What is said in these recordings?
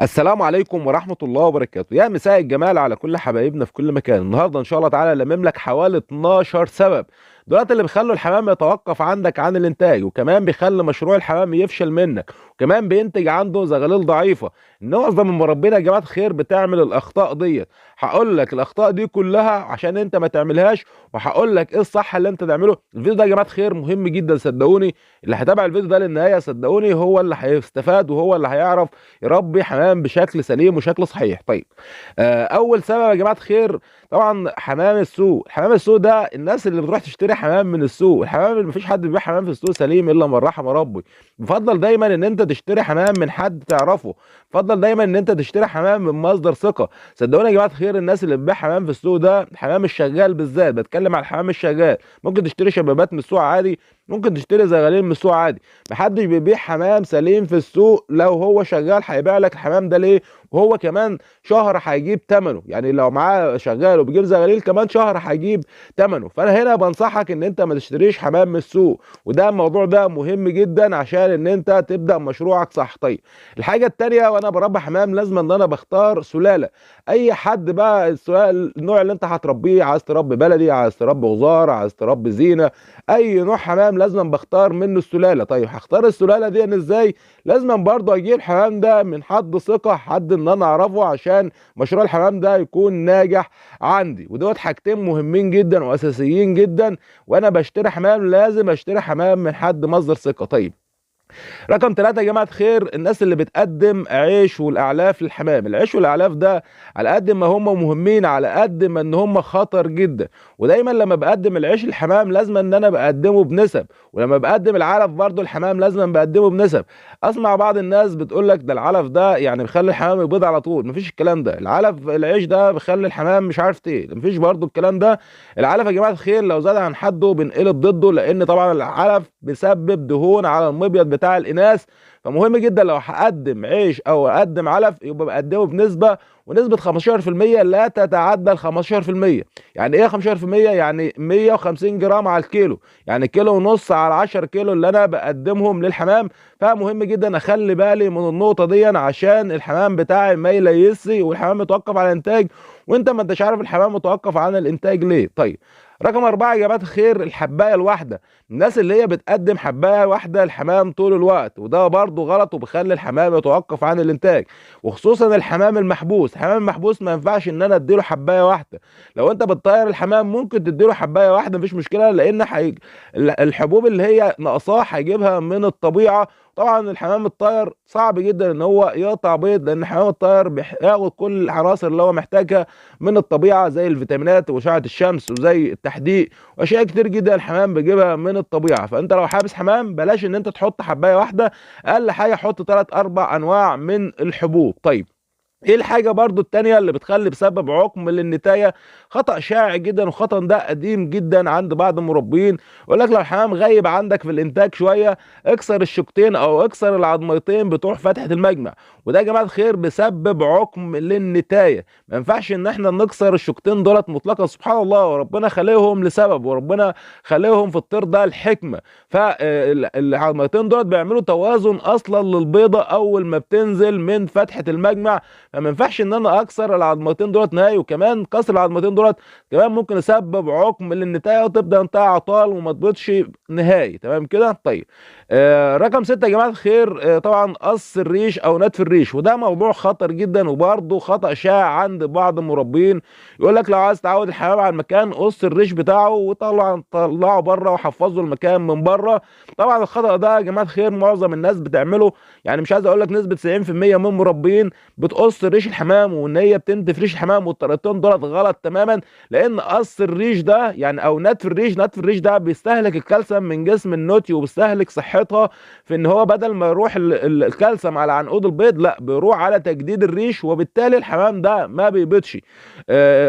السلام عليكم ورحمة الله وبركاته. يا مساء الجمال على كل حبايبنا في كل مكان. النهارده ان شاء الله تعالى لمم لك حوالي 12 سبب دولت اللي بيخلوا الحمام يتوقف عندك عن الانتاج، وكمان بيخلي مشروع الحمام يفشل منك، وكمان بينتج عنده زغاليل ضعيفة. النقطة من مربينا يا جماعة الخير بتعمل الاخطاء ديت. هقول لك الاخطاء دي كلها عشان انت ما تعملهاش، وهقول لك ايه الصح اللي انت تعمله. الفيديو ده يا جماعة الخير مهم جدا، صدقوني. اللي هيتابع الفيديو ده للنهاية صدقوني هو اللي هيستفاد، وهو اللي هيعرف يربي حمام بشكل سليم وشكل صحيح. طيب، اول سبب يا جماعه الخير طبعا حمام السوق. حمام السوق ده الناس اللي بتروح تشتري حمام من السوق، الحمام اللي مفيش حد بيبيع حمام في السوق سليم الا من رحم ربي. بفضل دايما ان انت تشتري حمام من حد تعرفه، بفضل دايما ان انت تشتري حمام من مصدر ثقه. صدقوني يا جماعه الخير الناس اللي بتبيع حمام في السوق ده، الحمام الشغال بالذات، بتكلم على الحمام الشغال. ممكن تشتري شبابات من السوق عادي، ممكن تشتري زغالين من السوق عادي. محدش بيبيع حمام سليم في السوق لو هو شغال هيبيع لك الحمام ده ليه؟ وهو كمان شهر هيجيب ثمنه، يعني لو معاه شغال وبيجيب زغاليل كمان شهر هيجيب ثمنه. فانا هنا بنصحك ان انت ما تشتريش حمام من السوق، وده الموضوع ده مهم جدا عشان ان انت تبدا مشروعك صح. طيب، الحاجه التانيه، وانا بربي حمام لازم ان انا بختار سلاله. اي حد بقى النوع اللي انت هتربيه، عايز تربي بلدي، عايز تربي غزار، عايز تربي زينه، اي نوع حمام لازم بختار منه السلاله. طيب، هختار السلاله دي أنا ازاي؟ لازم برضه اجيب الحمام ده من حد ثقه، حد ان انا اعرفه، عشان مشروع الحمام ده يكون ناجح عندي. ودوت حاجتين مهمين جدا واساسيين جدا، وانا بشتري حمام لازم اشتري حمام من حد مصدر ثقه. طيب، رقم ثلاثة يا جماعة خير، الناس اللي بتقدم عيش والأعلاف للحمام. العيش والأعلاف ده على قد ما هم مهمين، على قد ما ان هم خطر جدا. ودايما لما بقدم العيش للحمام لازم ان انا بقدمه بنسب، ولما بقدم العلف برضو الحمام لازم بقدمه بنسب. اسمع بعض الناس بتقول لك ده العلف ده يعني بيخلي الحمام يبيض على طول. مفيش الكلام ده. العلف العيش ده بيخلي الحمام مش عارف ايه، مفيش برضو الكلام ده. العلف يا جماعة الخير لو زاد عن حده بنقلب ضده، لان طبعا العلف بيسبب دهون على المبيض بتاع الاناث. فمهم جدا لو هقدم عيش او اقدم علف يبقى بقدمه بنسبه، ونسبه 15% لا تتعدى ال 15%. يعني ايه 15%؟ يعني 150 جرام على الكيلو، يعني كيلو ونص على 10 كيلو اللي انا بقدمهم للحمام. فمهم جدا اخلي بالي من النقطه دي عشان الحمام بتاعي ما يليسش والحمام يتوقف على الانتاج، وانت ما انتش عارف الحمام متوقف عن الانتاج ليه. طيب، رقم أربعة يا جماعة الخير، الحباية الواحدة. الناس اللي هي بتقدم حباية واحدة الحمام طول الوقت، وده برضه غلط وبيخلي الحمام يتوقف عن الإنتاج. وخصوصا الحمام المحبوس. الحمام المحبوس ما ينفعش إن أنا أديله حباية واحدة. لو أنت بتطير الحمام ممكن تديله حباية واحدة مفيش مشكلة، لأن الحبوب اللي هي ناقصاه هيجيبها من الطبيعة. طبعا الحمام الطاير صعب جدا ان هو يقطع بيض، لان الحمام الطاير بياخد كل العناصر اللي هو محتاجها من الطبيعه، زي الفيتامينات واشعه الشمس وزي التحديق واشياء كتير جدا الحمام بيجيبها من الطبيعه. فانت لو حابس حمام بلاش ان انت تحط حبايه واحده، اقل حاجه حط 3 4 انواع من الحبوب. طيب، ايه الحاجة برضو التانية اللي بتخلي بسبب عقم للنتاية؟ خطأ شائع جدا، وخطأ ده قديم جدا عند بعض المربين. يقول لك لو الحمام غايب عندك في الانتاج شوية اكسر الشوكتين او اكسر العظميتين بتوع فتحة المجمع. وده يا جماعة الخير بسبب عقم للنتاية. ما ينفعش ان احنا نكسر الشوكتين دولت مطلقا. سبحان الله، وربنا خليهم لسبب، وربنا خليهم في الطير ده الحكمة. فالعظميتين دولت بيعملوا توازن اصلا للبيضة اول ما بتنزل من فتحة المجمع. فما ينفعش ان انا اكسر العظمتين دولت نهائي، وكمان كسر العظمتين دولت كمان ممكن يسبب عقم للنتايه وتبدا انتهى عطال وما تبيضش نهائي. تمام كده؟ طيب، رقم 6 يا جماعه الخير، طبعا قص الريش او نتف الريش. وده موضوع خطر جدا وبرضه خطا شائع عند بعض المربين. يقول لك لو عايز تعود الحمام على المكان قص الريش بتاعه طلعه بره وحفظه المكان من بره. طبعا الخطا ده يا جماعه الخير معظم الناس بتعمله، يعني مش عايز اقول لك نسبه 90% من المربين بتقص ريش الحمام، وان هي بتنتف ريش الحمام، والطريقتين دولت غلط تماما. لان قص الريش ده يعني او نتف الريش ده بيستهلك الكالسيوم من جسم النوتي، وبيستهلك صحتها في ان هو بدل ما يروح الكالسيوم على عنقود البيض، لا بيروح على تجديد الريش، وبالتالي الحمام ده ما بيبيضش.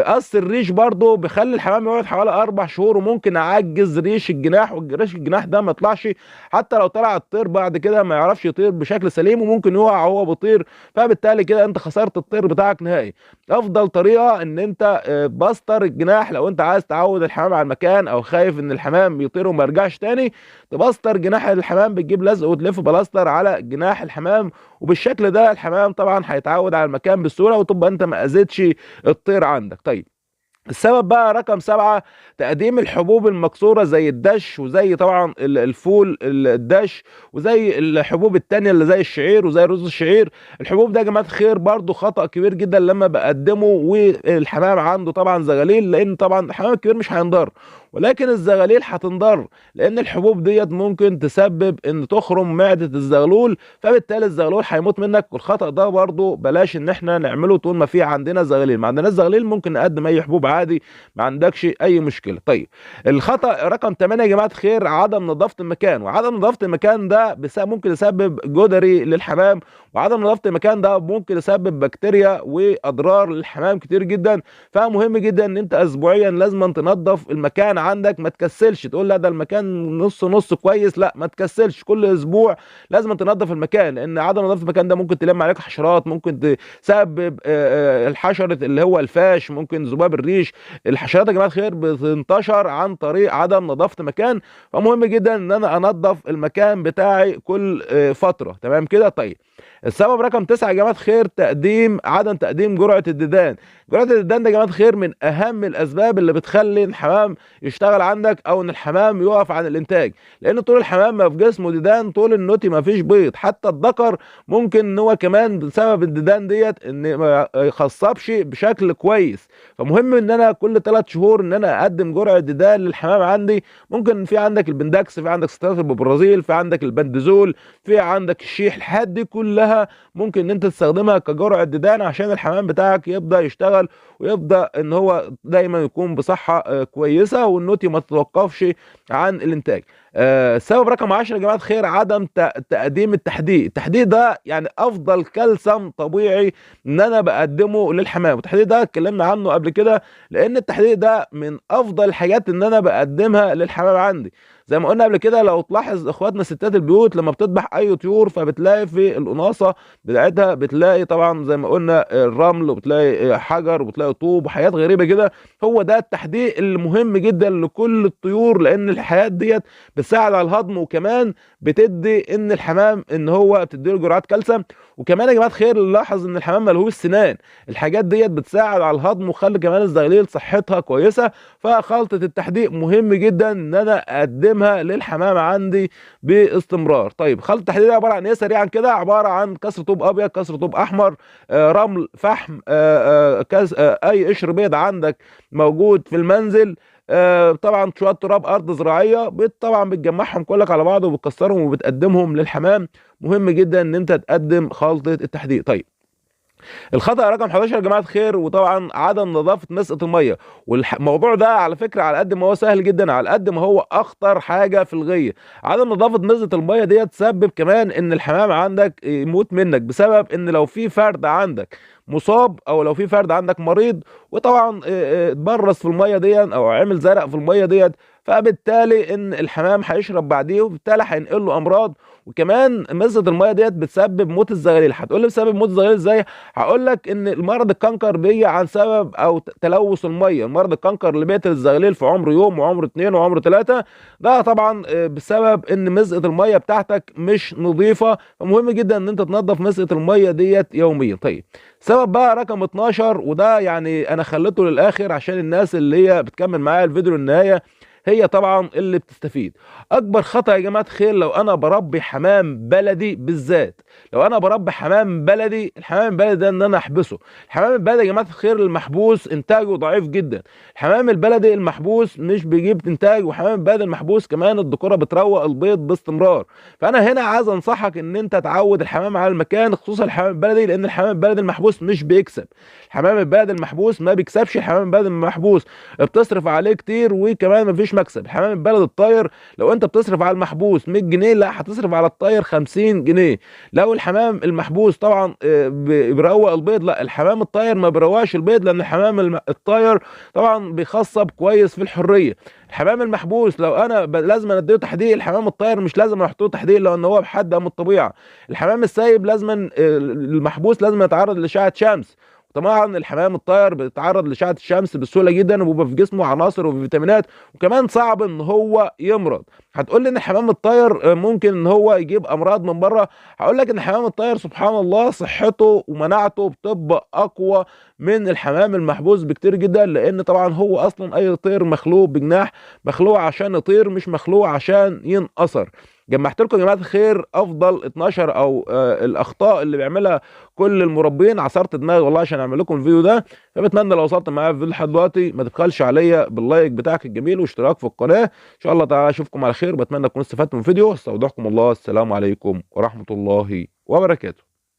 قص الريش برضه بيخلي الحمام يقعد حوالي 4 شهور، وممكن اعجز ريش الجناح، وريش الجناح ده ما يطلعش. حتى لو طلع الطير بعد كده ما يعرفش يطير بشكل سليم، وممكن يقع وهو بيطير. فبالتالي كده انت خسرت كسرت الطير بتاعك نهائي. افضل طريقه ان انت بسطر الجناح. لو انت عايز تعود الحمام على المكان او خايف ان الحمام يطير وما يرجعش تاني، تبسطر جناح الحمام، بتجيب لزق وتلف بلاستر على جناح الحمام، وبالشكل ده الحمام طبعا هيتعود على المكان بسهوله، وتبقى انت ما اذيتش الطير عندك. طيب السبب بقى رقم 7، تقديم الحبوب المكسورة زي الدش، وزي طبعا الفول الدش، وزي الحبوب التانية اللي زي الشعير وزي رز الشعير. الحبوب ده يا جماعة خير برضو خطأ كبير جدا لما بقدمه والحمام عنده طبعا زغاليل، لان طبعا الحمام الكبير مش هينضر، ولكن الزغاليل هتنضر، لان الحبوب ديت ممكن تسبب ان تخرم معدة الزغلول، فبالتالي الزغلول هيموت منك. والخطأ ده برضو بلاش ان احنا نعمله طول ما في عندنا زغاليل. ما عندناش زغاليل ممكن نقدم اي حبوب عادي، ما عندكش اي مشكله. طيب الخطأ رقم 8 يا جماعه الخير، عدم نظافه المكان. وعدم نظافه المكان ده ممكن يسبب جدري للحمام، وعدم نظافه المكان ده ممكن يسبب بكتيريا واضرار للحمام كتير جدا. فمهم جدا ان انت اسبوعيا لازم تنظف المكان عندك، ما تكسلش تقول لا ده المكان نص نص كويس، لا ما تكسلش، كل اسبوع لازم تنظف المكان، لان عدم نظافه المكان ده ممكن تلم عليك حشرات، ممكن تسبب الحشره اللي هو الفاش، ممكن ذباب الريش. الحشرات يا جماعه الخير بتنتشر عن طريق عدم نظافه المكان، فمهم جدا ان انا انظف المكان بتاعي كل فتره. تمام كده. طيب السبب رقم 9 يا جماعه الخير، عدم تقديم جرعه الديدان. جرعه الديدان ده يا جماعه الخير من اهم الاسباب اللي بتخلي الحمام يشتغل عندك، او ان الحمام يقف عن الانتاج، لان طول الحمام ما في جسمه ديدان، طول النوتي ما فيش بيض. حتى الذكر ممكن ان هو كمان بسبب الديدان ديت ان ما يخصبش بشكل كويس. فمهم ان انا كل 3 شهور ان انا اقدم جرعه ديدان للحمام عندي. ممكن في عندك البندكس، في عندك ستات البرازيل، في عندك البندزول، في عندك الشيح، الحاجات دي كلها ممكن ان انت تستخدمها كجرعه ديدان عشان الحمام بتاعك يبدا يشتغل، ويبدا ان هو دايما يكون بصحه كويسه، والنوتي ما تتوقفش عن الانتاج. السبب رقم 10 يا جماعه الخير، عدم تقديم التحديق. التحديق ده يعني افضل كلسم طبيعي ان انا بقدمه للحمام، والتحديق ده اتكلمنا عنه قبل كده، لان التحديق ده من افضل الحاجات ان انا بقدمها للحمام عندي. زي ما قلنا قبل كده، لو تلاحظ اخواتنا ستات البيوت لما بتذبح اي طيور، فبتلاقي في القناصه بتاعتها بتلاقي طبعا زي ما قلنا الرمل، وبتلاقي حجر، وبتلاقي طوب وحاجات غريبه كده. هو ده التحديق المهم جدا لكل الطيور، لان الحياه ديت بتساعد على الهضم، وكمان بتدي ان الحمام ان هو بتديله جرعات كالسيوم. وكمان يا جماعه خير نلاحظ ان الحمام ملهوش سنان، الحاجات ديت بتساعد على الهضم، وخلي كمان الزغاليل صحتها كويسه. فخلطه التحديق مهم جدا ان انا اقدمها للحمام عندي باستمرار. طيب خلطه التحديق دي عباره عن ايه سريعا كده؟ عباره عن كسر طوب ابيض، كسر طوب احمر، رمل، فحم، اي قشر بيض عندك موجود في المنزل، طبعا شويه تراب ارض زراعيه، طبعا بتجمعهم كلك على بعض وبتكسرهم وبتقدمهم للحمام. مهم جدا ان انت تقدم خلطه التحديق. طيب الخطأ رقم 11 يا جماعه الخير، وطبعا عدم نظافه مسقه الميه. والموضوع ده على فكره على قد ما هو سهل جدا، على قد ما هو اخطر حاجه في الغيه. عدم نظافه مسقه الميه ديت تسبب كمان ان الحمام عندك يموت منك، بسبب ان لو في فرد عندك مصاب، او لو في فرد عندك مريض وطبعا اتبرز في الميه ديت او عمل زرق في الميه ديت، فبالتالي ان الحمام هيشرب بعديه، وبالتالي هينقل له امراض. وكمان مزه الميه ديت بتسبب موت الزغاليل. هتقول لي بسبب موت الزغاليل ازاي؟ هقول لك ان المرض الكنكر بيجي عن سبب او تلوث الميه. المرض الكنكر اللي بيقتل الزغاليل في عمر يوم وعمر 2 وعمر 3، ده طبعا بسبب ان مزقه الميه بتاعتك مش نظيفه. فمهم جدا ان انت تنظف مزقه الميه ديت يوميا. طيب سبب بقى رقم 12، وده يعني انا خليته للاخر عشان الناس اللي هي بتكمل معايا الفيديو للنهايه هي طبعا اللي بتستفيد. اكبر خطأ يا جماعه الخير، لو انا بربي حمام بلدي بالذات، لو انا بربي حمام بلدي، الحمام البلدي ده ان انا احبسه. الحمام البلدي يا جماعه الخير المحبوس انتاجه ضعيف جدا. الحمام البلدي المحبوس مش بيجيب انتاج، وحمام البلدي المحبوس كمان الذكوره بتروق البيض باستمرار. فانا هنا عايز انصحك ان انت تعود الحمام على المكان، خصوصا الحمام البلدي، لان الحمام البلدي المحبوس مش بيكسب. الحمام البلدي المحبوس ما بيكسبش. الحمام البلدي المحبوس بتصرف عليه كتير، وكمان مفيش مفيش مكسب. الحمام البلد الطاير لو انت بتصرف على المحبوس 100 جنيه لا هتصرف على الطاير 50 جنيه. لو الحمام المحبوس طبعا بيروق البيض، لا الحمام الطاير ما بيروقش البيض، لان الحمام الطاير طبعا بيخصب كويس في الحريه. الحمام المحبوس لو انا لازم اديله تحديق، الحمام الطاير مش لازم احط له تحديق لان هو بحد من الطبيعه. الحمام السايب لازم المحبوس لازم يتعرض لاشعه شمس. طبعا الحمام الطاير بيتعرض لاشعه الشمس بسهوله جدا، وبيبقى في جسمه عناصر وفيتامينات، وكمان صعب ان هو يمرض. هتقول لي ان الحمام الطاير ممكن ان هو يجيب امراض من بره، هقول لك ان الحمام الطاير سبحان الله صحته ومناعته بتبقى اقوى من الحمام المحبوس بكتير جدا، لان طبعا هو اصلا اي طير مخلوق بجناح، مخلوق عشان يطير مش مخلوق عشان ينقصر. جمعت لكم يا جماعه الخير افضل 12 او الاخطاء اللي بيعملها كل المربين، عصرت دماغي والله عشان اعمل لكم الفيديو ده. فبتمنى لو وصلت معايا في الفيديو لحد دلوقتي ما تبخلش عليا باللايك بتاعك الجميل واشتراك في القناه. ان شاء الله تعالى اشوفكم على خير، بتمنى تكونوا استفدتوا من الفيديو. استودعكم الله، السلام عليكم ورحمه الله وبركاته.